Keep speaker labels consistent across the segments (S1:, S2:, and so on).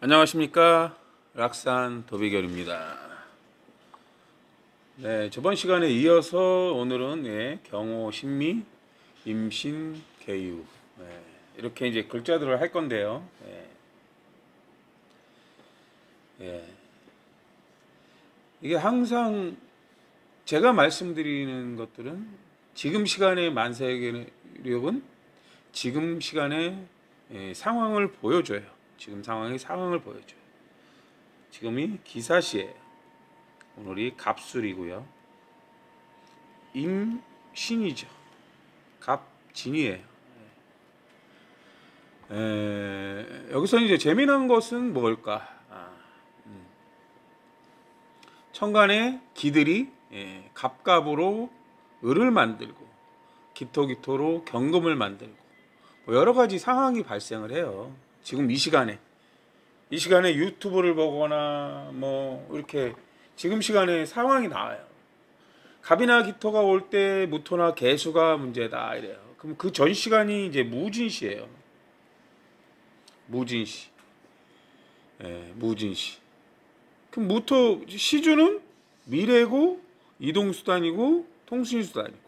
S1: 안녕하십니까, 락산 도비결입니다. 네, 저번 시간에 이어서 오늘은 경호, 신미, 임신, 계유, 이렇게 이제 글자들을 할 건데요. 이게 항상 제가 말씀드리는 것들은 지금 시간의 만세력은 지금 시간의 상황을 보여줘요. 지금 상황의 상황을 보여줘요. 지금이 기사시예요. 오늘이 갑술이고요. 임신이죠. 갑진이에요. 여기서 이제 재미난 것은 뭘까? 천간에 기들이 갑갑으로 을을 만들고 기토기토로 경금을 만들고 뭐 여러 가지 상황이 발생을 해요. 지금 이 시간에 유튜브를 보거나 뭐 이렇게 지금 시간에 상황이 나와요. 갑이나 기토가 올 때 무토나 개수가 문제다 이래요. 그럼 그 전 시간이 이제 무진시예요. 무진시. 무진시. 그럼 무토 시주는 미래고 이동수단이고 통신수단이고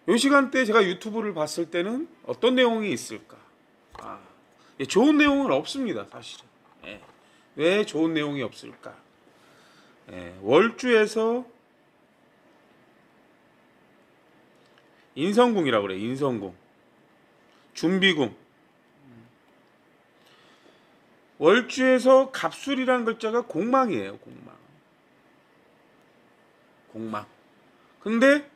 S1: 이 시간대 제가 유튜브를 봤을 때는 어떤 내용이 있을까? 좋은 내용은 없습니다, 사실은. 왜 좋은 내용이 없을까? 월주에서 인성궁이라고 그래요. 인성궁, 준비궁. 월주에서 갑술이라는 글자가 공망이에요. 공망. 근데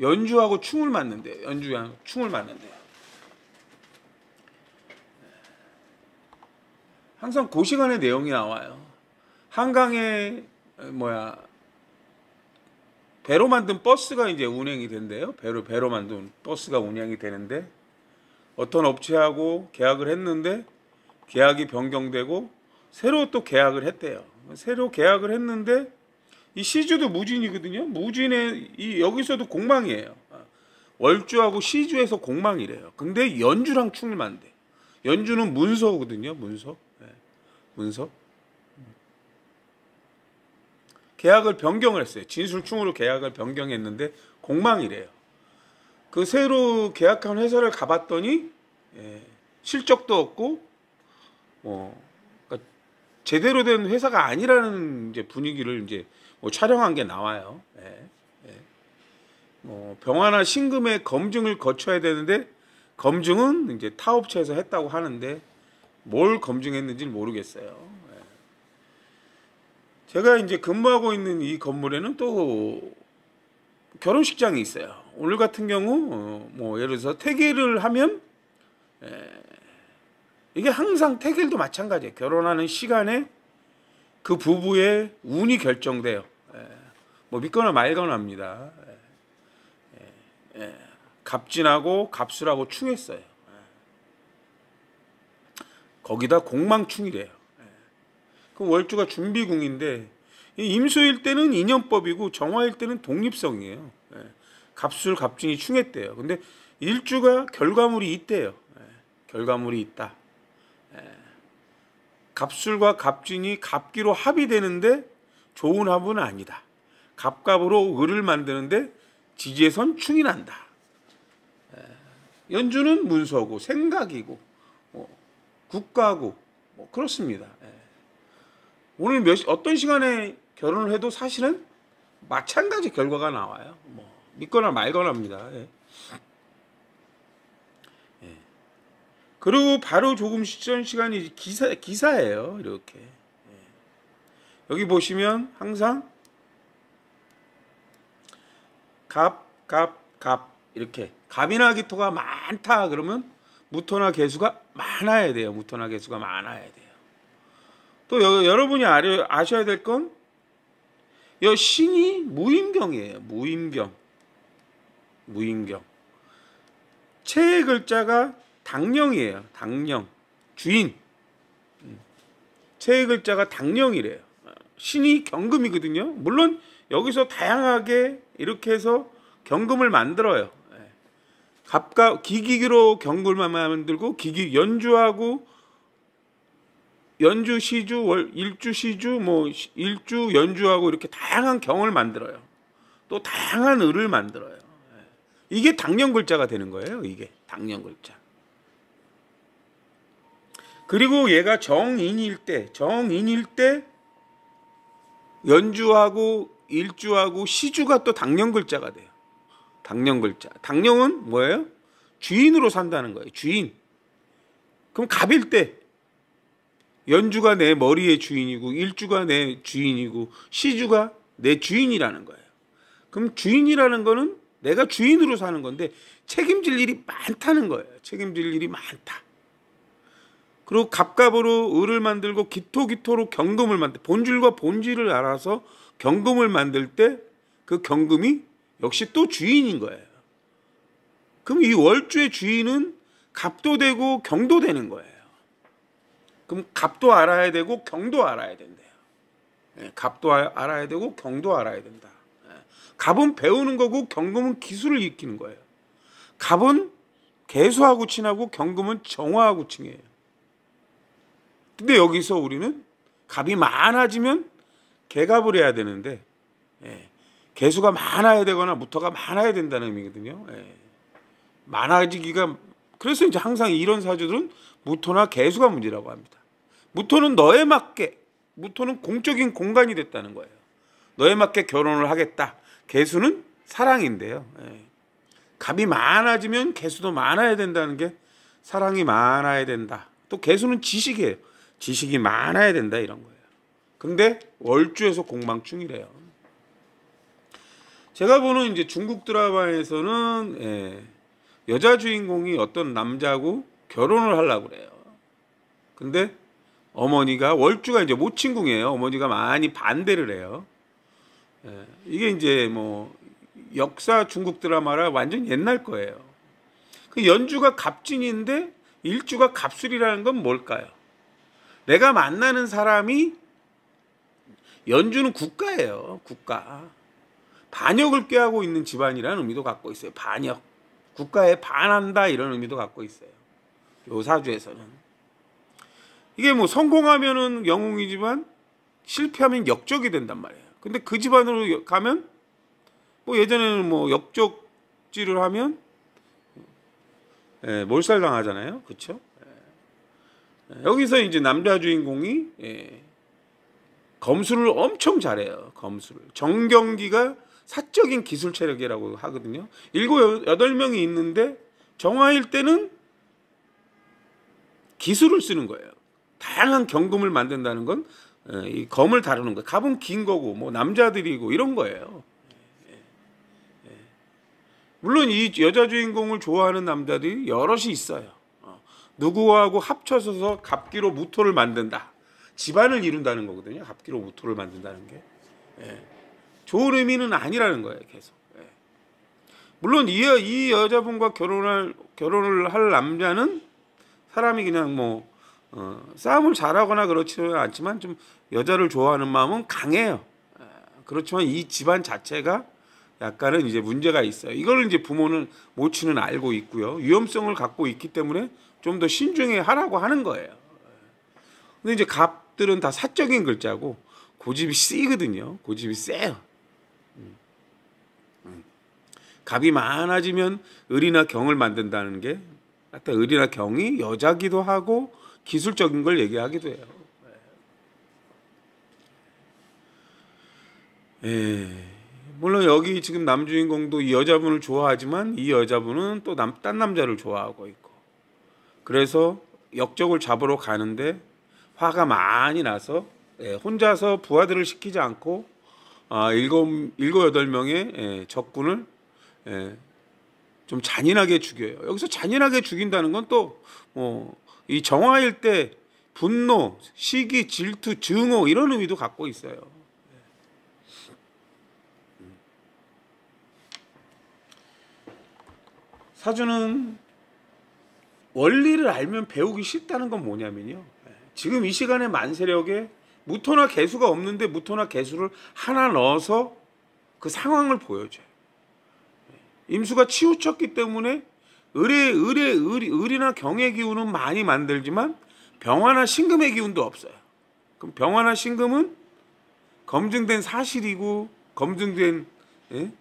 S1: 연주하고 충을 맞는데요. 연주하고 충을 맞는데요. 항상 그 시간에 내용이 나와요. 한강에 배로 만든 버스가 이제 운행이 된대요. 배로 만든 버스가 운행이 되는데 어떤 업체하고 계약을 했는데 계약이 변경되고 새로 또 계약을 했대요. 새로 계약을 했는데 이 시주도 무진이거든요. 무진에 여기서도 공망이에요. 월주하고 시주에서 공망이래요. 근데 연주랑 충을 만대. 연주는 문서거든요. 문서. 계약을 변경을 했어요. 진술충으로 계약을 변경했는데 공망이래요. 그 새로 계약한 회사를 가봤더니 실적도 없고 그러니까 제대로 된 회사가 아니라는 이제 분위기를 이제 촬영한 게 나와요. 병화나 신금의 검증을 거쳐야 되는데 검증은 이제 타업체에서 했다고 하는데 뭘 검증했는지는 모르겠어요. 제가 이제 근무하고 있는 이 건물에는 또 결혼식장이 있어요. 오늘 같은 경우 예를 들어서 태길을 하면 이게 항상 태길도 마찬가지예요. 결혼하는 시간에 그 부부의 운이 결정돼요. 믿거나 말거나 합니다. 갑진하고 갑술하고 충했어요. 거기다 공망충이래요. 그럼 월주가 준비궁인데 임수일 때는 인연법이고 정화일 때는 독립성이에요. 갑술 갑진이 충했대요. 근데 일주가 결과물이 있대요. 결과물이 있다. 갑술과 갑진이 갑기로 합의되는데 좋은 합은 아니다. 갑갑으로 을을 만드는데 지지에선 충이 난다. 연주는 문서고 생각이고 국가고 그렇습니다. 오늘 어떤 시간에 결혼을 해도 사실은 마찬가지 결과가 나와요. 믿거나 말거나 합니다. 그리고 바로 조금 전 시간이 기사예요. 이렇게 여기 보시면 항상 갑 이렇게 갑이나 기토가 많다 그러면 무토나 개수가 많아야 돼요. 무토나 개수가 많아야 돼요. 또 여러분이 아셔야 될 건 이 신이 무임경이에요. 무임경. 채의 글자가 당령이에요. 당령. 주인. 채의 글자가 당령이래요. 신이 경금이거든요. 물론 여기서 다양하게 이렇게 해서 경금을 만들어요. 기기로 경금을 만들고 연주하고 연주, 시주, 일주, 시주, 뭐 일주, 연주하고 이렇게 다양한 경을 만들어요. 또 다양한 을을 만들어요. 이게 당년글자가 되는 거예요. 이게 당년글자. 그리고 얘가 정인일 때 연주하고 일주하고 시주가 또 당년글자가 돼요. 당년글자. 당년은 뭐예요? 주인으로 산다는 거예요. 주인. 그럼 갑일 때 연주가 내 머리의 주인이고 일주가 내 주인이고 시주가 내 주인이라는 거예요. 그럼 주인이라는 거는 내가 주인으로 사는 건데 책임질 일이 많다는 거예요. 책임질 일이 많다. 그리고 갑갑으로 을을 만들고 기토기토로 경금을 만들, 본줄과 본질을 알아서 경금을 만들 때 그 경금이 역시 또 주인인 거예요. 그럼 이 월주의 주인은 갑도 되고 경도 되는 거예요. 그럼 갑도 알아야 되고 경도 알아야 된대요. 갑도 알아야 되고 경도 알아야 된다. 갑은 배우는 거고 경금은 기술을 익히는 거예요. 갑은 개수하고 친하고 경금은 정화하고 칭해요. 근데 여기서 우리는 갑이 많아지면 개갑을 해야 되는데 개수가 많아야 되거나 무토가 많아야 된다는 의미거든요. 많아지기가, 그래서 이제 항상 이런 사주들은 무토나 개수가 문제라고 합니다. 무토는 너에 맞게, 무토는 공적인 공간이 됐다는 거예요. 너에 맞게 결혼을 하겠다. 개수는 사랑인데요. 갑이 많아지면 개수도 많아야 된다는 게 사랑이 많아야 된다. 또 개수는 지식이에요. 지식이 많아야 된다 이런 거예요. 근데 월주에서 공망충이래요. 제가 보는 이제 중국 드라마에서는 여자 주인공이 어떤 남자하고 결혼을 하려고 그래요. 근데 어머니가, 월주가 이제 모친궁이에요. 어머니가 많이 반대를 해요. 이게 이제 뭐 역사 중국 드라마라 완전 옛날 거예요. 그 연주가 갑진인데 일주가 갑술이라는 건 뭘까요? 내가 만나는 사람이, 연주는 국가예요. 국가. 반역을 꾀하고 있는 집안이라는 의미도 갖고 있어요. 반역. 국가에 반한다 이런 의미도 갖고 있어요. 요 사주에서는. 이게 뭐 성공하면은 영웅이지만 실패하면 역적이 된단 말이에요. 근데 그 집안으로 가면 뭐 예전에는 뭐 역적질을 하면 몰살당하잖아요. 그렇죠? 여기서 이제 남자 주인공이 검술을 엄청 잘해요. 검술을. 정경기가 사적인 기술 체력이라고 하거든요. 7, 8명이 있는데 정화일 때는 기술을 쓰는 거예요. 다양한 경금을 만든다는 건 이 검을 다루는 거예요. 갑은 긴 거고 뭐 남자들이고 이런 거예요. 물론 이 여자 주인공을 좋아하는 남자들이 여럿이 있어요. 누구하고 합쳐서 갑기로 무토를 만든다. 집안을 이룬다는 거거든요. 갑기로 무토를 만든다는 게. 좋은 의미는 아니라는 거예요. 계속. 물론 이 여자분과 결혼을 할 남자는 사람이 그냥 뭐 싸움을 잘하거나 그렇지는 않지만 좀 여자를 좋아하는 마음은 강해요. 그렇지만 이 집안 자체가 약간은 이제 문제가 있어요. 이걸 이제 부모는 모친은 알고 있고요. 위험성을 갖고 있기 때문에 좀 더 신중히 하라고 하는 거예요. 근데 이제 갑들은 다 사적인 글자고 고집이 세거든요. 고집이 세요. 갑이 많아지면 을이나 경을 만든다는 게, 하여튼 을이나 경이 여자기도 하고 기술적인 걸 얘기하기도 해요. 물론 여기 지금 남주인공도 이 여자분을 좋아하지만 이 여자분은 또 딴 남자를 좋아하고 있고, 그래서 역적을 잡으러 가는데 화가 많이 나서 혼자서 부하들을 시키지 않고 7, 8명의 적군을 좀 잔인하게 죽여요. 여기서 잔인하게 죽인다는 건 또 이 정화일 때 분노, 시기, 질투, 증오 이런 의미도 갖고 있어요. 사주는 원리를 알면 배우기 쉽다는 건 뭐냐면요. 지금 이 시간에 만세력에 무토나 개수가 없는데 무토나 개수를 하나 넣어서 그 상황을 보여줘요. 임수가 치우쳤기 때문에 을이나 경의 기운은 많이 만들지만 병화나 신금의 기운도 없어요. 그럼 병화나 신금은 검증된 사실이고 검증된 예?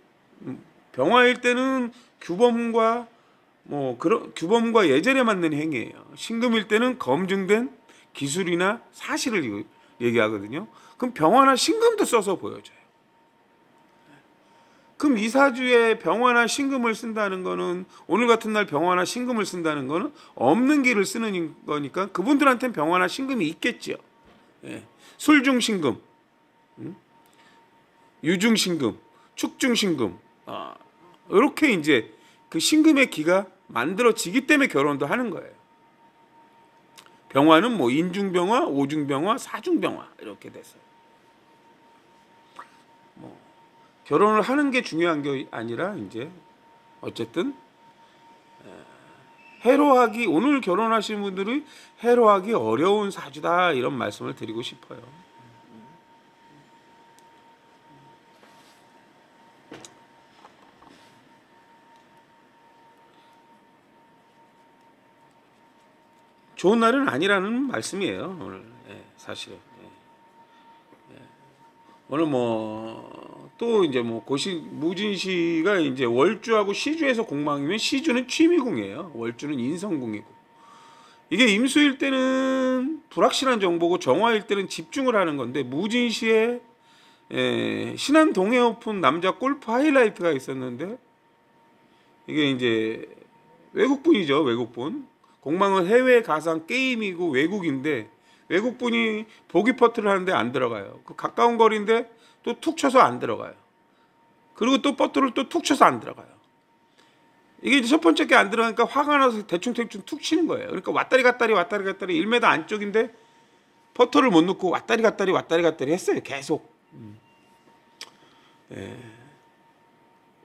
S1: 병화일 때는 규범과 그런 규범과 예절에 맞는 행위예요. 신금일 때는 검증된 기술이나 사실을 얘기하거든요. 그럼 병화나 신금도 써서 보여줘요. 그럼 이 사주에 병화나 신금을 쓴다는 거는 오늘 같은 날 병화나 신금을 쓴다는 거는 없는 길을 쓰는 거니까 그분들한테는 병화나 신금이 있겠죠. 예. 술중신금, 유중신금, 축중신금 이렇게 이제 그 신금의 기가 만들어지기 때문에 결혼도 하는 거예요. 병화는 뭐 인중병화, 오중병화, 사중병화 이렇게 됐어요. 결혼을 하는 게 중요한 게 아니라 이제 어쨌든 해로하기 오늘 결혼하시는 분들이 해로하기 어려운 사주다 이런 말씀을 드리고 싶어요. 좋은 날은 아니라는 말씀이에요. 오늘 사실은 오늘 또 이제 무진시가 이제 월주하고 시주에서 공망이면 시주는 취미궁이에요. 월주는 인성궁이고 이게 임수일 때는 불확실한 정보고 정화일 때는 집중을 하는 건데 무진시에 신안 동해 오픈 남자 골프 하이라이트가 있었는데 이게 이제 외국분이죠. 외국분. 공망은 해외 가상 게임이고 외국인데 외국분이 보기 퍼트를 하는데 안 들어가요. 그 가까운 거리인데 또 툭 쳐서 안 들어가요. 그리고 또 퍼트를 또 툭 쳐서 안 들어가요. 이게 이제 첫 번째 게 안 들어가니까 화가 나서 대충 툭 치는 거예요. 그러니까 왔다리 갔다리 1m 안쪽인데 퍼터를 못 넣고 왔다리 갔다리 했어요. 계속.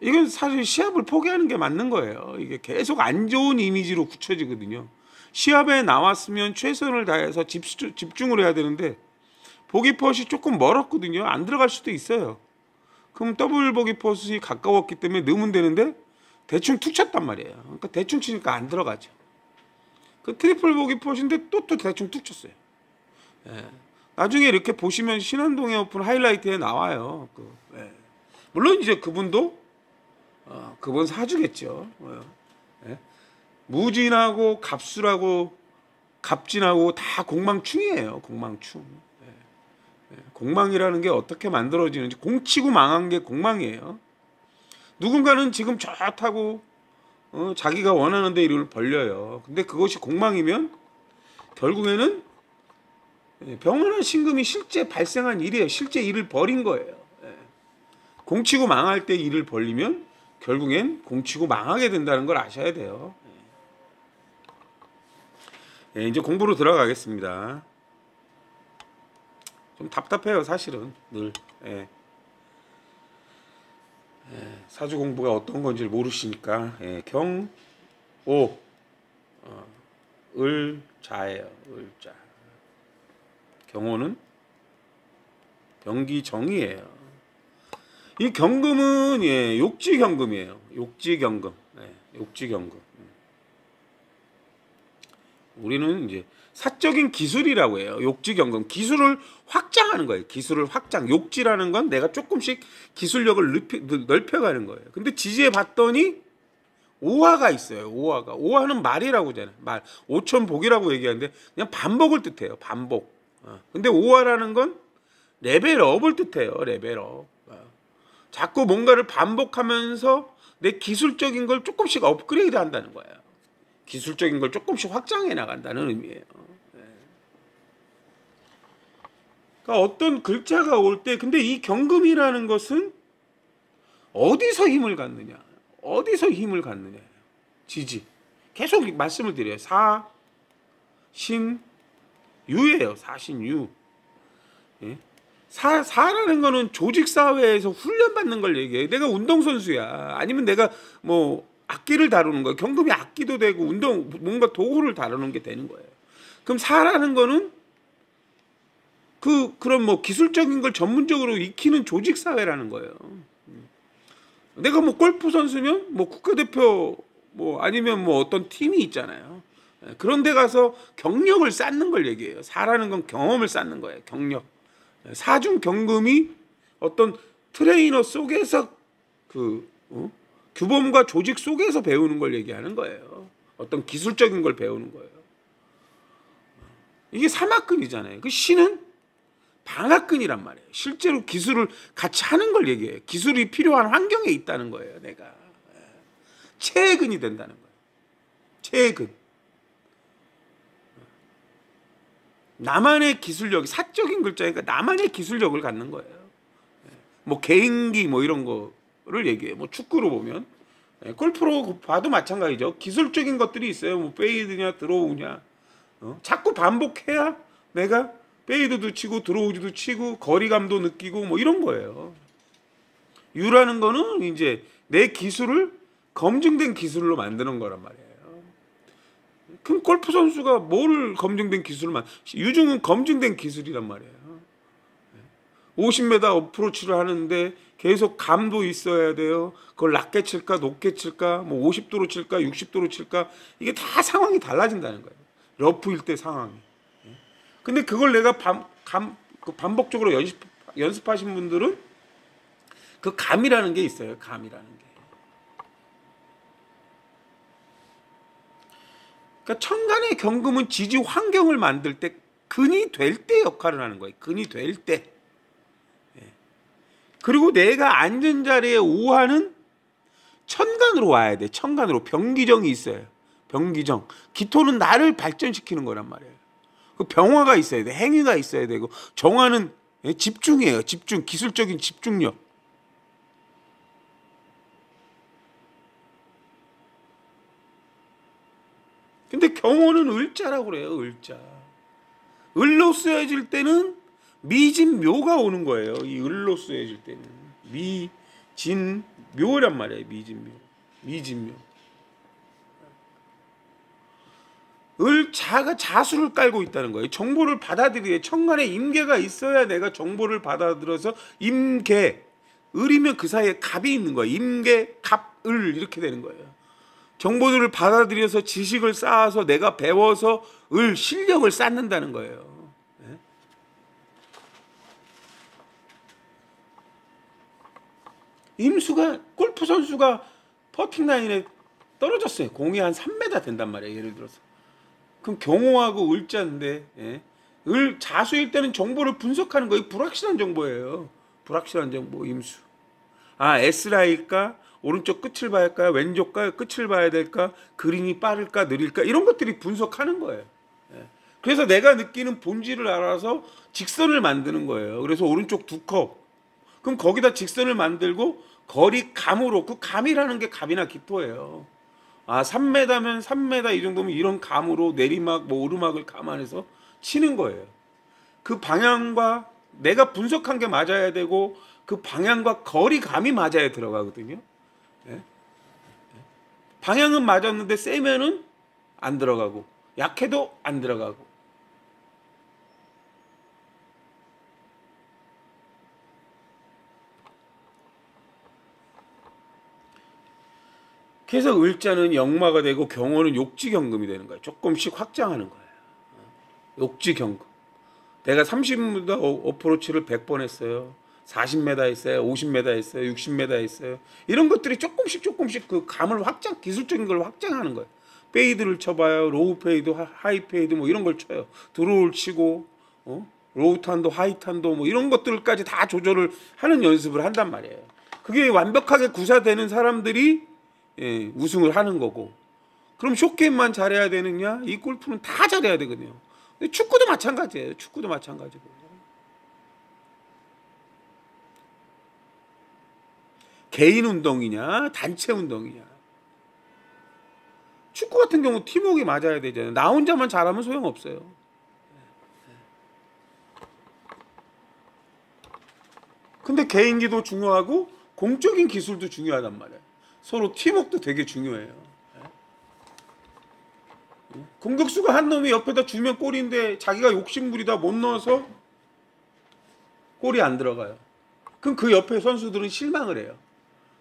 S1: 이건 사실 시합을 포기하는 게 맞는 거예요. 이게 계속 안 좋은 이미지로 굳혀지거든요. 시합에 나왔으면 최선을 다해서 집중을 해야 되는데 보기 퍼시 조금 멀었거든요. 안 들어갈 수도 있어요. 그럼 더블 보기 퍼시 가까웠기 때문에 넣으면 되는데 대충 툭 쳤단 말이에요. 그러니까 대충 치니까 안 들어가죠. 그 트리플 보기 퍼시인데 또 대충 툭 쳤어요. 나중에 이렇게 보시면 신안동에 오픈 하이라이트에 나와요. 물론 이제 그분도 그분 사주겠죠. 무진하고 갑술하고 갑진하고 다 공망충이에요. 공망충. 공망이라는 게 어떻게 만들어지는지 공치고 망한 게 공망이에요. 누군가는 지금 좋다고 자기가 원하는 데 일을 벌려요. 근데 그것이 공망이면 결국에는 병화나 신금이 실제 발생한 일이에요. 실제 일을 벌인 거예요. 공치고 망할 때 일을 벌리면 결국엔 공치고 망하게 된다는 걸 아셔야 돼요. 이제 공부로 들어가겠습니다. 좀 답답해요, 사실은 늘. 사주 공부가 어떤 건지 모르시니까. 경오 을자예요. 을자. 경오는 병기정이에요. 이 경금은 욕지경금이에요. 욕지경금. 욕지경금. 우리는 이제 사적인 기술이라고 해요. 욕지경금. 기술을 확장하는 거예요. 기술을 확장. 욕지라는 건 내가 조금씩 기술력을 넓혀가는 거예요. 근데 지지에 봤더니 오화가 있어요. 오화가. 오화는 말이라고 하잖아요. 말. 오천복이라고 얘기하는데 그냥 반복을 뜻해요. 반복. 근데 오화라는 건 레벨업을 뜻해요. 레벨업. 자꾸 뭔가를 반복하면서 내 기술적인 걸 조금씩 업그레이드 한다는 거예요. 기술적인 걸 조금씩 확장해 나간다는 의미예요. 그러니까 어떤 글자가 올 때 근데 이 경금이라는 것은 어디서 힘을 갖느냐. 어디서 힘을 갖느냐. 지지. 계속 말씀을 드려요. 사신유예요. 사신유. 사라는 거는 조직사회에서 훈련받는 걸 얘기해요. 내가 운동선수야. 아니면 내가 악기를 다루는 거예요. 경금이 악기도 되고 뭔가 도구를 다루는 게 되는 거예요. 그럼 사라는 거는 그런 기술적인 걸 전문적으로 익히는 조직사회라는 거예요. 내가 골프 선수면 국가대표 아니면 어떤 팀이 있잖아요. 그런 데 가서 경력을 쌓는 걸 얘기해요. 사라는 건 경험을 쌓는 거예요. 경력. 사중 경금이 어떤 트레이너 속에서 규범과 조직 속에서 배우는 걸 얘기하는 거예요. 어떤 기술적인 걸 배우는 거예요. 이게 삼학근이잖아요. 그 신은 방학근이란 말이에요. 실제로 기술을 같이 하는 걸 얘기해요. 기술이 필요한 환경에 있다는 거예요. 내가 체근이 된다는 거예요. 체근. 나만의 기술력, 사적인 글자니까 나만의 기술력을 갖는 거예요. 뭐 개인기 뭐 이런 거를 얘기해요. 뭐 축구로 보면, 골프로 봐도 마찬가지죠. 기술적인 것들이 있어요. 뭐 페이드냐 드로우냐, 자꾸 반복해야 내가 페이드도 치고 드로우도 치고 거리감도 느끼고 뭐 이런 거예요. 유라는 거는 이제 내 기술을 검증된 기술로 만드는 거란 말이에요. 그럼 골프 선수가 뭘 검증된 기술을 유중은 검증된 기술이란 말이에요. 50m 어프로치를 하는데 계속 감도 있어야 돼요. 그걸 낮게 칠까 높게 칠까, 뭐 50도로 칠까 60도로 칠까, 이게 다 상황이 달라진다는 거예요. 러프일 때 상황이. 근데 그걸 내가 반복적으로 연습하신 분들은 그 감이라는 게 있어요. 감이라는 게. 그러니까 천간의 경금은 지지 환경을 만들 때 근이 될 때 역할을 하는 거예요. 근이 될 때. 그리고 내가 앉은 자리에 오화는 천간으로 와야 돼. 천간으로. 병기정이 있어요. 병기정. 기토는 나를 발전시키는 거란 말이에요. 그 병화가 있어야 돼. 행위가 있어야 되고, 정화는 집중이에요. 집중. 기술적인 집중력. 근데 경호는 을자라고 그래요. 을자. 을로 쓰여질 때는 미진묘가 오는 거예요. 이 을로 쓰여질 때는 미진묘란 말이에요. 미진묘. 을자가 자수를 깔고 있다는 거예요. 정보를 받아들이게 천간에 임계가 있어야 내가 정보를 받아들여서 임계, 을이면 그 사이에 갑이 있는 거예요. 임계, 갑, 을 이렇게 되는 거예요. 정보들을 받아들여서 지식을 쌓아서 내가 배워서 실력을 쌓는다는 거예요. 임수가, 골프 선수가 퍼팅 라인에 떨어졌어요. 공이 한 3m 된단 말이에요. 예를 들어서. 그럼 경호하고 을자인데, 자수일 때는 정보를 분석하는 거예요. 불확실한 정보예요. 불확실한 정보, 임수. S라일까? 오른쪽 끝을 봐야 할까? 왼쪽 끝을 봐야 될까? 그린이 빠를까? 느릴까? 이런 것들이 분석하는 거예요. 그래서 내가 느끼는 본질을 알아서 직선을 만드는 거예요. 그래서 오른쪽 2컵. 그럼 거기다 직선을 만들고 거리 감으로, 그 감이라는 게 갑이나 기토예요. 3m면 3m 이 정도면 이런 감으로 내리막, 뭐 오르막을 감안해서 치는 거예요. 그 방향과 내가 분석한 게 맞아야 되고 그 방향과 거리감이 맞아야 들어가거든요. 방향은 맞았는데 세면은 안 들어가고 약해도 안 들어가고. 그래서 을자는 역마가 되고 경호는 욕지경금이 되는 거예요. 조금씩 확장하는 거예요. 욕지경금. 내가 30m 어프로치를 100번 했어요. 40m 했어요. 50m 했어요. 60m 했어요. 이런 것들이 조금씩 그 감을 기술적인 걸 확장하는 거예요. 페이드를 쳐봐요. 로우 페이드, 하이 페이드 뭐 이런 걸 쳐요. 드로우를 치고, 로우 탄도, 하이 탄도 뭐 이런 것들까지 다 조절을 하는 연습을 한단 말이에요. 그게 완벽하게 구사되는 사람들이 우승을 하는 거고. 그럼 숏게임만 잘해야 되느냐? 이 골프는 다 잘해야 되거든요. 근데 축구도 마찬가지예요. 축구도 마찬가지고. 개인 운동이냐 단체 운동이냐. 축구 같은 경우 팀워크가 맞아야 되잖아요. 나 혼자만 잘하면 소용없어요. 근데 개인기도 중요하고 공적인 기술도 중요하단 말이에요. 서로 팀워크도 되게 중요해요. 공격수가 한 놈이 옆에다 주면 골인데 자기가 욕심부리다 못 넣어서 골이 안 들어가요. 그럼 그 옆에 선수들은 실망을 해요.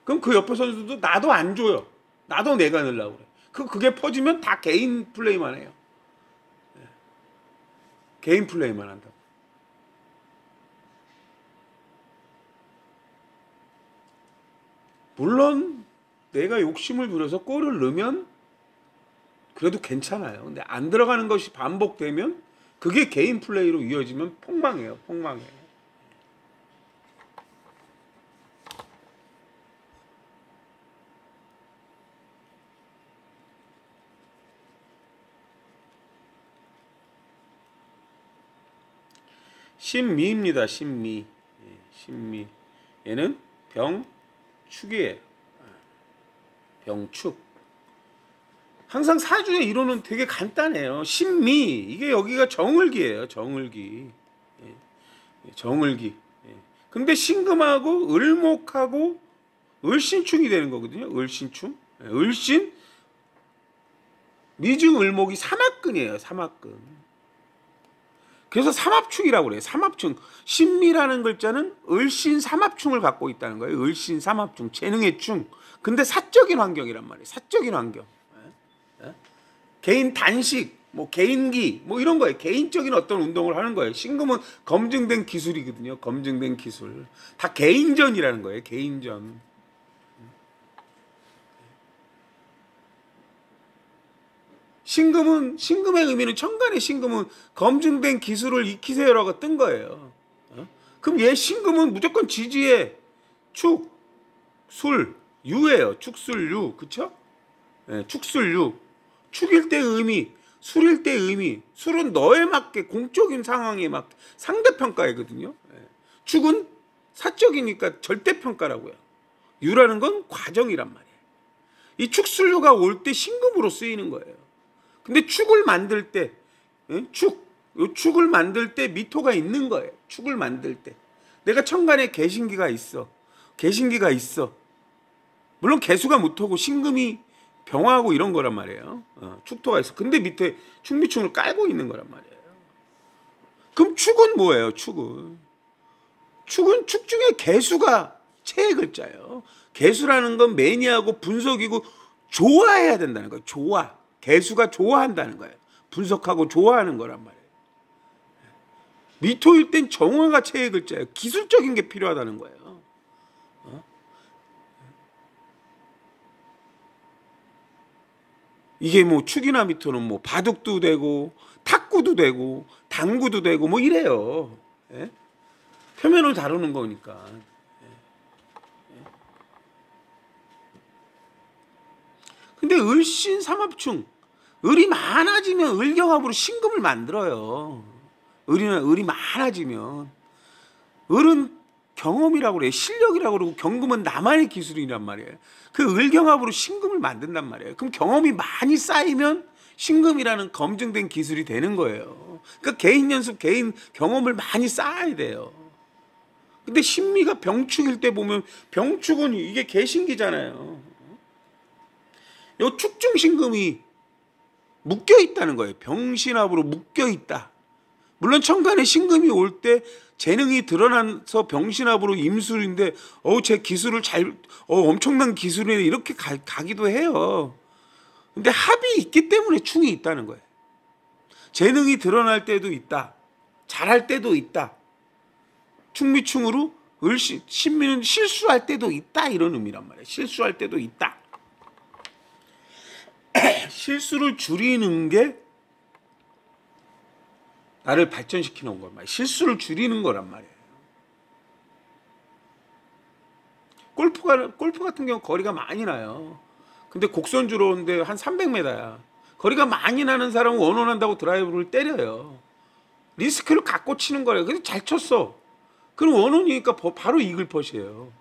S1: 그럼 그 옆에 선수도 나도 안 줘요. 나도 내가 넣으려고 그래. 그게 퍼지면 다 개인 플레이만 해요. 개인 플레이만 한다고. 물론 내가 욕심을 부려서 골을 넣으면 그래도 괜찮아요. 근데 안 들어가는 것이 반복되면 그게 개인 플레이로 이어지면 폭망해요. 폭망해. 신미입니다. 신미. 신미. 얘는 병축이에요. 병축. 항상 사주의 이론은 되게 간단해요. 신미. 이게 여기가 정을기예요. 정을기. 정을기. 근데 신금하고 을목하고 을신충이 되는 거거든요. 을신충. 을신 미증 을목이 삼합근이에요. 삼합근. 그래서 삼합충이라고 그래요. 삼합충. 신미라는 글자는 을신 삼합충을 갖고 있다는 거예요. 을신 삼합충. 재능의 충. 근데 사적인 환경이란 말이에요. 사적인 환경. 개인 단식, 뭐 개인기, 뭐 이런 거예요. 개인적인 어떤 운동을 하는 거예요. 신금은 검증된 기술이거든요. 검증된 기술. 다 개인전이라는 거예요. 개인전. 신금의 의미는 천간의 신금은 검증된 기술을 익히세요라고 뜬 거예요. 그럼 얘 신금은 무조건 지지에 축, 술, 유예요. 축술유, 그쵸? 축술유. 축일 때 의미, 술일 때 의미. 술은 너에 맞게 공적인 상황에 맞게 상대평가이거든요. 축은 사적이니까 절대평가라고요. 유라는 건 과정이란 말이에요. 이 축술유가 올 때 신금으로 쓰이는 거예요. 근데 축을 만들 때, 축을 만들 때 미토가 있는 거예요. 축을 만들 때. 내가 천간에 개신기가 있어. 개신기가 있어. 물론 개수가 무토고 신금이 병화하고 이런 거란 말이에요. 축토가 있어. 근데 밑에 축미충을 깔고 있는 거란 말이에요. 그럼 축은 뭐예요? 축은 축 중에 개수가 최의 글자예요. 개수라는 건 매니아고 분석이고 좋아해야 된다는 거예요. 좋아. 개수가 좋아한다는 거예요. 분석하고 좋아하는 거란 말이에요. 미토일 땐 정화가 최의 글자예요. 기술적인 게 필요하다는 거예요. 이게 뭐 축이나 미토는 뭐 바둑도 되고 탁구도 되고 당구도 되고 뭐 이래요. 예? 표면을 다루는 거니까. 근데 을신 삼합충, 을이 많아지면 을경합으로 신금을 만들어요. 을이 많아지면. 을은 경험이라고 그래요. 실력이라고 그러고 경금은 나만의 기술이란 말이에요. 그 을경합으로 신금을 만든단 말이에요. 그럼 경험이 많이 쌓이면 신금이라는 검증된 기술이 되는 거예요. 그러니까 개인 연습, 개인 경험을 많이 쌓아야 돼요. 근데 신미가 병축일 때 보면 병축은 이게 개신기잖아요. 요 축중신금이 묶여 있다는 거예요. 병신합으로 묶여 있다. 물론 천간에 신금이 올 때 재능이 드러나서 병신합으로 임술인데 제 기술을 엄청난 기술이네 이렇게 가기도 해요. 근데 합이 있기 때문에 충이 있다는 거예요. 재능이 드러날 때도 있다. 잘할 때도 있다. 충미충으로 신미는 실수할 때도 있다 이런 의미란 말이에요. 실수할 때도 있다. 실수를 줄이는 게 나를 발전시키는 거란 말이에요. 실수를 줄이는 거란 말이에요. 골프 같은 경우 거리가 많이 나요. 근데 곡선주로 오는데 한 300m야. 거리가 많이 나는 사람은 원원한다고 드라이브를 때려요. 리스크를 갖고 치는 거예요. 근데 잘 쳤어. 그럼 원원이니까 바로 이글 펫이에요.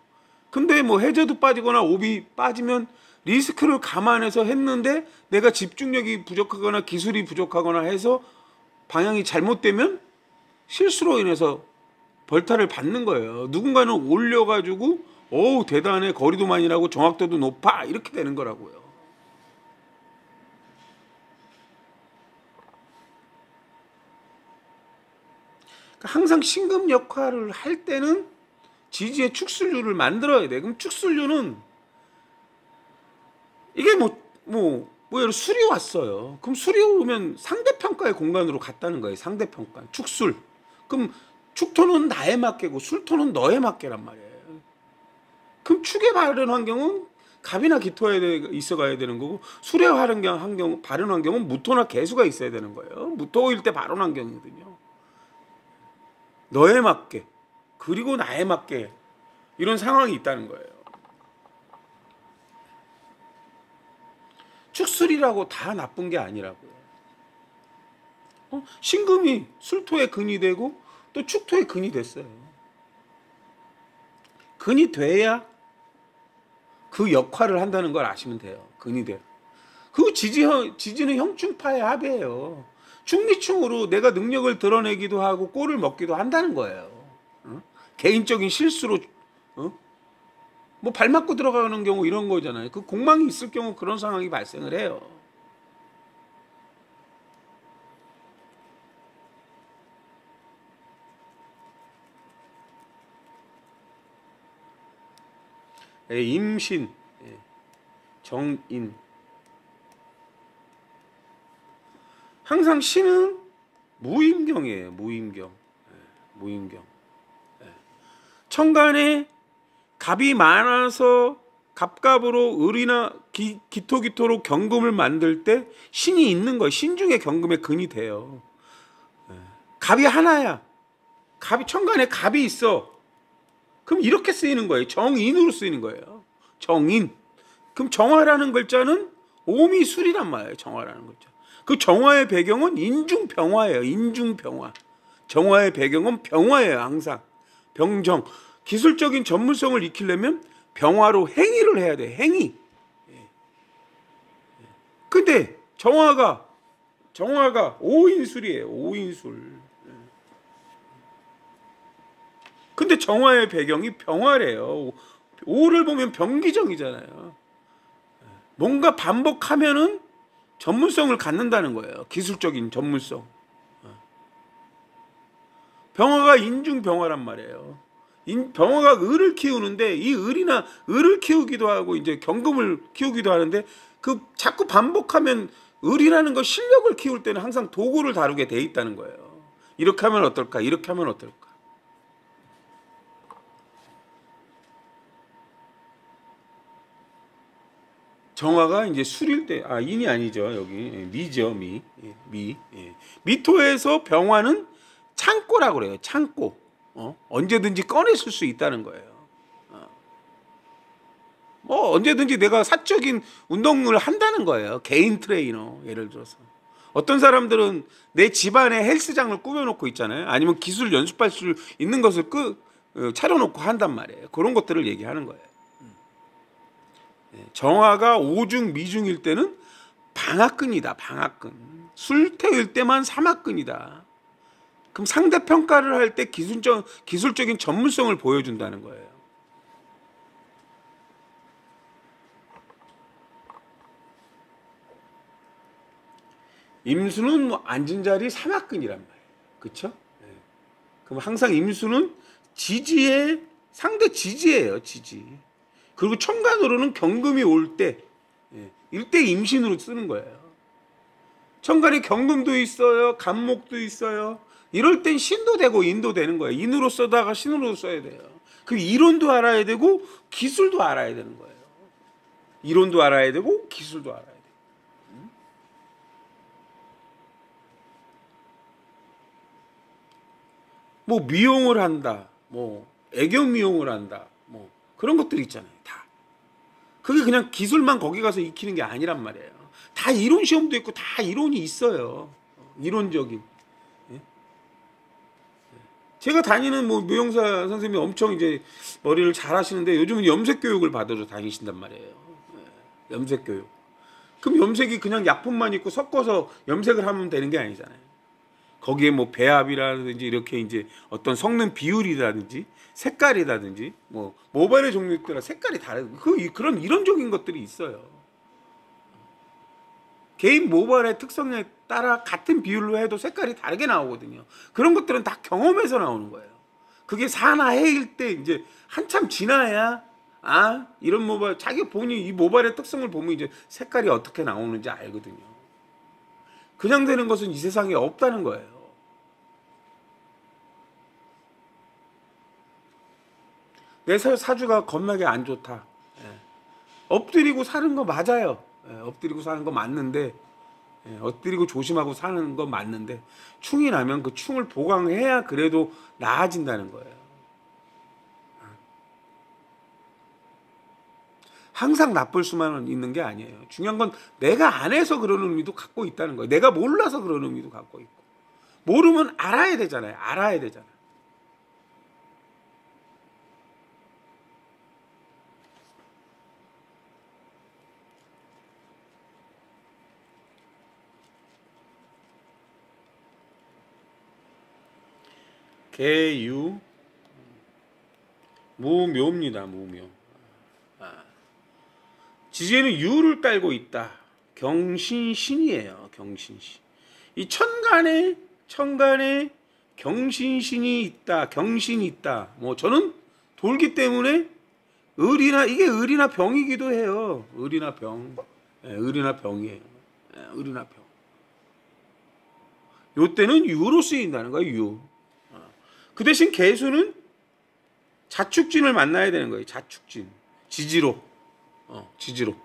S1: 근데 뭐 해저드 빠지거나 오비 빠지면 리스크를 감안해서 했는데 내가 집중력이 부족하거나 기술이 부족하거나 해서 방향이 잘못되면 실수로 인해서 벌타를 받는 거예요. 누군가는 올려가지고 대단해, 거리도 많이 나고 정확도도 높아 이렇게 되는 거라고요. 그러니까 항상 신금 역할을 할 때는 지지의 축술류를 만들어야 돼. 그럼 축술류는 이게 뭐 예를 술이 왔어요. 그럼 술이 오면 상대평가의 공간으로 갔다는 거예요. 상대평가. 축술. 그럼 축토는 나의 막개고 술토는 너의 막개란 말이에요. 그럼 축의 바른 환경은 갑이나 기토에 있어가야 되는 거고, 술의 바른 환경은 무토나 개수가 있어야 되는 거예요. 무토일 때 바른 환경이거든요. 너의 막개 그리고 나의 막개, 이런 상황이 있다는 거예요. 축술이라고 다 나쁜 게 아니라고요. 신금이 술토의 근이 되고 또 축토의 근이 됐어요. 근이 돼야 그 역할을 한다는 걸 아시면 돼요. 근이 돼. 그 지지는 형충파의 합이에요. 충리충으로 내가 능력을 드러내기도 하고 꼴을 먹기도 한다는 거예요. 개인적인 실수로 뭐 발 맞고 들어가는 경우 이런 거잖아요. 그 공망이 있을 경우 그런 상황이 발생을 해요. 임신, 정인. 항상 신은 무임경이에요. 무임경. 무임경. 천간에 갑이 많아서 갑갑으로 을이나 기토로 경금을 만들 때 신이 있는 거예요. 신중에 경금의 근이 돼요. 갑이 하나야. 천간에 갑이 있어. 그럼 이렇게 쓰이는 거예요. 정인으로 쓰이는 거예요. 정인. 그럼 정화라는 글자는 오미술이란 말이에요. 정화라는 글자. 그 정화의 배경은 인중병화예요. 인중병화. 정화의 배경은 병화예요. 항상. 병정. 기술적인 전문성을 익히려면 병화로 행위를 해야 돼. 행위. 근데 정화가 오인술이에요. 오인술. 근데 정화의 배경이 병화래요. 오를 보면 병기정이잖아요. 뭔가 반복하면은 전문성을 갖는다는 거예요. 기술적인 전문성. 병화가 인중병화란 말이에요. 병화가 을을 키우는데, 이 을을 키우기도 하고 이제 경금을 키우기도 하는데, 그 자꾸 반복하면 을이라는 거 실력을 키울 때는 항상 도구를 다루게 돼 있다는 거예요. 이렇게 하면 어떨까? 이렇게 하면 어떨까? 정화가 이제 술일 때, 인이 아니죠. 여기 미죠. 미. 미토에서 병화는 창고라고 그래요. 창고. 언제든지 꺼냈을 수 있다는 거예요. 뭐 언제든지 내가 사적인 운동을 한다는 거예요. 개인 트레이너 예를 들어서. 어떤 사람들은 내 집안에 헬스장을 꾸며놓고 있잖아요. 아니면 기술 연습할 수 있는 것을 차려놓고 한단 말이에요. 그런 것들을 얘기하는 거예요. 정화가 오중 미중일 때는 방학근이다. 방학근. 술태일 때만 삼학근이다. 그럼 상대평가를 할 때 기술적인 전문성을 보여준다는 거예요. 임수는 뭐 앉은 자리 삼학근이란 말이에요. 그렇죠? 그럼 항상 임수는 상대 지지예요. 지지. 그리고 천간으로는 경금이 올 때, 일대 임신으로 쓰는 거예요. 천간에 경금도 있어요. 간목도 있어요. 이럴 땐 신도 되고 인도 되는 거예요. 인으로 써다가 신으로 써야 돼요. 그 이론도 알아야 되고 기술도 알아야 되는 거예요. 이론도 알아야 되고 기술도 알아야 돼요. 뭐 미용을 한다. 뭐 애교 미용을 한다. 뭐 그런 것들이 있잖아요. 다. 그게 그냥 기술만 거기 가서 익히는 게 아니란 말이에요. 다 이론 시험도 있고 다 이론이 있어요. 이론적인. 제가 다니는 뭐 미용사 선생님이 엄청 이제 머리를 잘 하시는데 요즘은 염색 교육을 받으러 다니신단 말이에요. 염색 교육. 그럼 염색이 그냥 약품만 있고 섞어서 염색을 하면 되는 게 아니잖아요. 거기에 뭐 배합이라든지 이렇게 이제 어떤 섞는 비율이라든지 색깔이라든지 뭐 모발의 종류에 따라 색깔이 다르고 그런 이론적인 것들이 있어요. 개인 모발의 특성에 따라 같은 비율로 해도 색깔이 다르게 나오거든요. 그런 것들은 다 경험에서 나오는 거예요. 그게 사나 해일 때 이제 한참 지나야 아, 이런 모발, 자기 본인 이 모발의 특성을 보면 이제 색깔이 어떻게 나오는지 알거든요. 그냥 되는 것은 이 세상에 없다는 거예요. 내 사주가 겁나게 안 좋다. 예. 엎드리고 사는 거 맞아요. 예, 엎드리고 사는 거 맞는데, 예, 엎드리고 조심하고 사는 거 맞는데, 충이 나면 그 충을 보강해야 그래도 나아진다는 거예요. 항상 나쁠 수만 있는 게 아니에요. 중요한 건 내가 안 해서 그런 의미도 갖고 있다는 거예요. 내가 몰라서 그런 의미도 갖고 있고. 모르면 알아야 되잖아요. 알아야 되잖아요. 개유 무묘입니다. 무묘. 지지에는 유를 깔고 있다. 경신신이에요. 경신신. 이 천간에 경신신이 있다. 경신이 있다. 뭐 저는 돌기 때문에 이게 을이나 병이기도 해요. 을이나 병. 예, 을이나 병이에요. 예, 을이나 병. 요 때는 유로 쓰인다는 거예요. 유. 그 대신 개수는 자축진을 만나야 되는 거예요. 자축진. 지지로. 지지로.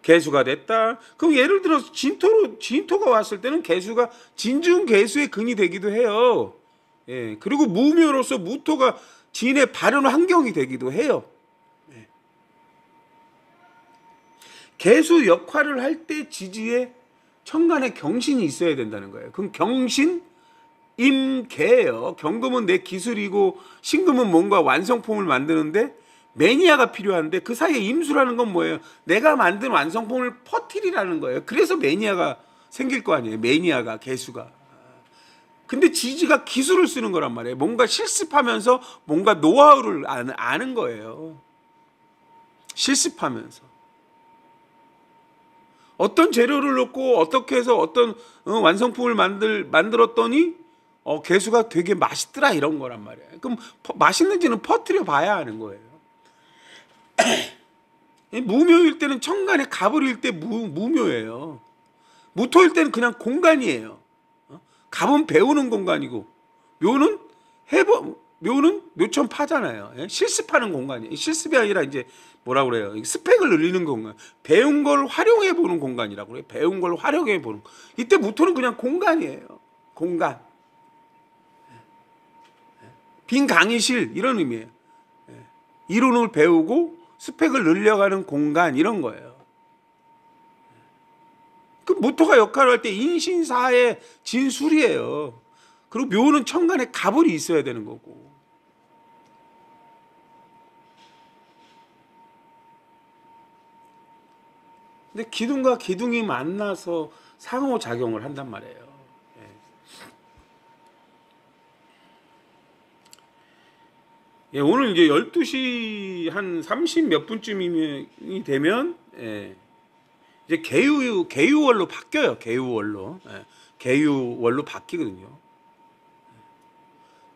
S1: 개수가 됐다. 그럼 예를 들어서 진토가 왔을 때는 개수가 진중 개수의 근이 되기도 해요. 예. 그리고 무묘로서 무토가 진의 발현 환경이 되기도 해요. 예. 개수 역할을 할 때 지지에 천간에 경신이 있어야 된다는 거예요. 그럼 경신 임계예요. 경금은 내 기술이고 신금은 뭔가 완성품을 만드는데 매니아가 필요한데 그 사이에 임수라는 건 뭐예요? 내가 만든 완성품을 퍼뜨리라는 거예요. 그래서 매니아가 생길 거 아니에요. 매니아가 개수가. 근데 지지가 기술을 쓰는 거란 말이에요. 뭔가 실습하면서 뭔가 노하우를 아는 거예요. 실습하면서. 어떤 재료를 넣고 어떻게 해서 어떤 완성품을 만들었더니 개수가 되게 맛있더라 이런 거란 말이에요. 그럼 맛있는지는 퍼뜨려 봐야 하는 거예요. 무묘일 때는 천간에 갑을일 때 무묘예요. 무토일 때는 그냥 공간이에요. 갑은 배우는 공간이고 묘는 묘천파잖아요. 실습하는 공간이에요. 실습이 아니라 이제 뭐라 그래요? 스펙을 늘리는 공간. 배운 걸 활용해 보는 공간이라고 그래요. 배운 걸 활용해 보는. 이때 무토는 그냥 공간이에요. 공간. 빈 강의실 이런 의미예요. 이론을 배우고 스펙을 늘려가는 공간 이런 거예요. 그 무토가 역할을 할 때 인신사의 진술이에요. 그리고 묘는 천간에 갑을이 있어야 되는 거고. 근데 기둥과 기둥이 만나서 상호작용을 한단 말이에요. 예, 오늘 이제 12시 한 30 몇 분쯤이 되면 이제 개유월로 바뀌어요. 개유월로. 개유월로 바뀌거든요.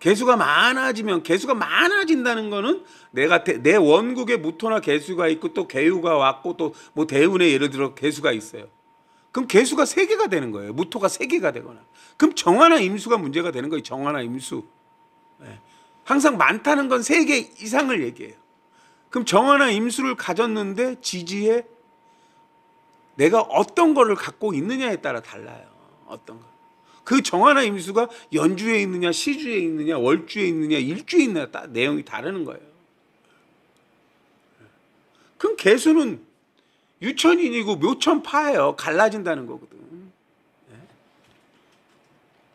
S1: 개수가 많아진다는 거는 내 원국에 무토나 개수가 있고 또 개유가 왔고 또 뭐 대운에 예를 들어 개수가 있어요. 그럼 개수가 3개가 되는 거예요. 무토가 3개가 되거나. 그럼 정화나 임수가 문제가 되는 거예요. 정화나 임수. 항상 많다는 건 3개 이상을 얘기해요. 그럼 정화나 임수를 가졌는데 지지에 내가 어떤 거를 갖고 있느냐에 따라 달라요. 어떤 거. 그 정화나 임수가 연주에 있느냐, 시주에 있느냐, 월주에 있느냐, 일주에 있느냐 내용이 다르는 거예요. 그럼 개수는 유천인이고 묘천파예요. 갈라진다는 거거든.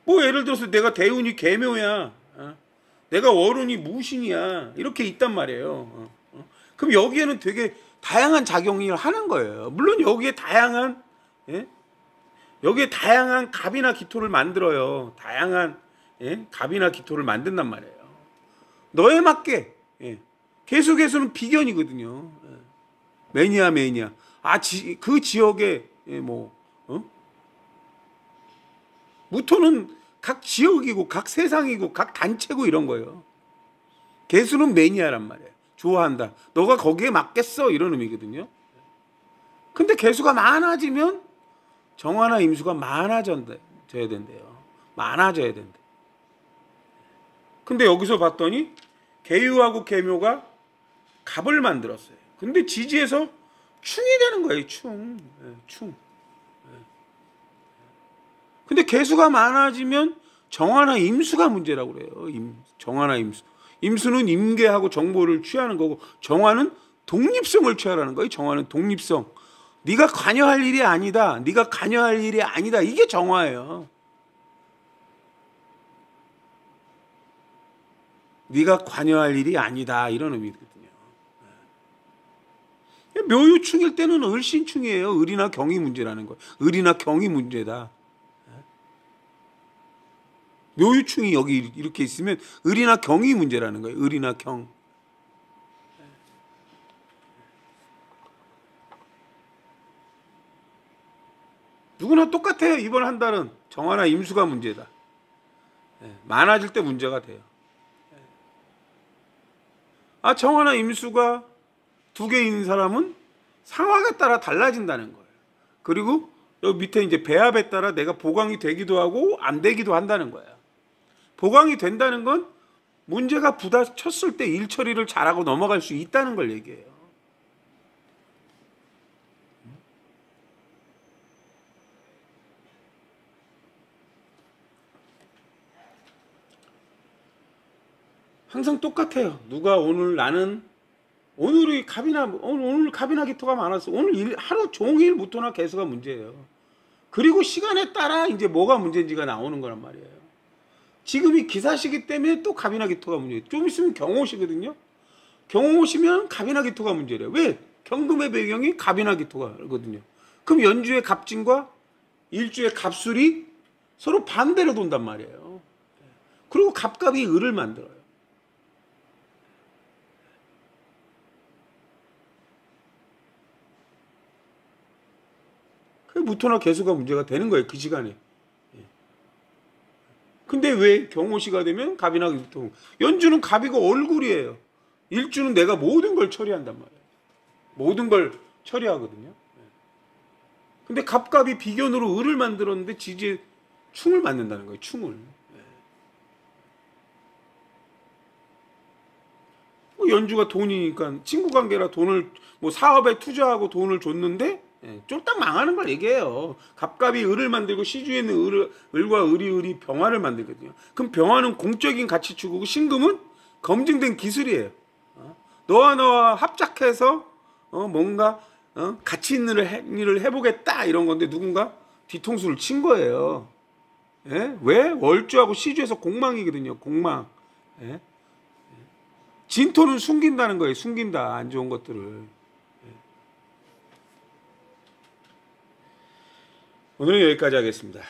S1: 뭐 예를 들어서 내가 대운이 개묘야. 내가 월운이 무신이야. 이렇게 있단 말이에요. 그럼 여기에는 되게 다양한 작용을 하는 거예요. 물론 여기에 다양한 갑이나 기토를 만들어요. 다양한 갑이나 기토를 만든단 말이에요. 너에 맞게. 개수는 비견이거든요. 매니아. 그 지역에 무토는 각 지역이고 각 세상이고 각 단체고 이런 거예요. 개수는 매니아란 말이에요. 좋아한다. 너가 거기에 맞겠어 이런 의미거든요. 근데 개수가 많아지면 정화나 임수가 많아져야 된대요. 많아져야 된대. 근데 여기서 봤더니 계유하고 계묘가 갑을 만들었어요. 근데 지지에서 충이 되는 거예요. 충. 근데 개수가 많아지면 정화나 임수가 문제라고 그래요. 정화나 임수. 임수는 임계하고 정보를 취하는 거고, 정화는 독립성을 취하라는 거예요. 정화는 독립성. 네가 관여할 일이 아니다. 네가 관여할 일이 아니다. 이게 정화예요. 네가 관여할 일이 아니다. 이런 의미거든요. 묘유충일 때는 을신충이에요. 을이나 경이 문제라는 거예요. 을이나 경이 문제다. 묘유충이 여기 이렇게 있으면 을이나 경이 문제라는 거예요. 을이나 경. 누구나 똑같아요. 이번 한 달은 정화나 임수가 문제다. 많아질 때 문제가 돼요. 정화나 임수가 두 개 있는 사람은 상황에 따라 달라진다는 거예요. 그리고 여기 밑에 이제 배합에 따라 내가 보강이 되기도 하고 안 되기도 한다는 거예요. 보강이 된다는 건 문제가 부딪혔을 때 일 처리를 잘하고 넘어갈 수 있다는 걸 얘기해요. 항상 똑같아요. 누가 오늘 오늘 갑이나 기토가 많았어. 오늘 하루 종일 무토나 개수가 문제예요. 그리고 시간에 따라 이제 뭐가 문제인지가 나오는 거란 말이에요. 지금이 기사시기 때문에 또 갑이나 기토가 문제예요. 좀 있으면 경호시거든요. 경호시면 갑이나 기토가 문제래요. 왜? 경금의 배경이 갑이나 기토가거든요. 그럼 연주의 갑진과 일주의 갑술이 서로 반대로 돈단 말이에요. 그리고 갑갑이 을을 만들어요. 무토나 개수가 문제가 되는 거예요. 그 시간에. 근데 왜 경호시가 되면 갑이나 기토? 연주는 갑이고 얼굴이에요. 일주는 내가 모든 걸 처리한단 말이에요. 모든 걸 처리하거든요. 근데 갑갑이 비견으로 을을 만들었는데 지지에 충을 만든다는 거예요. 충을. 연주가 돈이니까 친구 관계라 돈을 사업에 투자하고 돈을 줬는데 쫄딱 망하는 걸 얘기해요. 갑갑이 을을 만들고 시주에 있는 을과 을이 병화를 만들거든요. 그럼 병화는 공적인 가치추구고 신금은 검증된 기술이에요. 너와 합작해서 뭔가 가치 있는 일을 해보겠다 이런 건데 누군가 뒤통수를 친 거예요. 왜? 월주하고 시주에서 공망이거든요. 공망. 진토는 숨긴다는 거예요. 숨긴다. 안 좋은 것들을. 오늘은 여기까지 하겠습니다.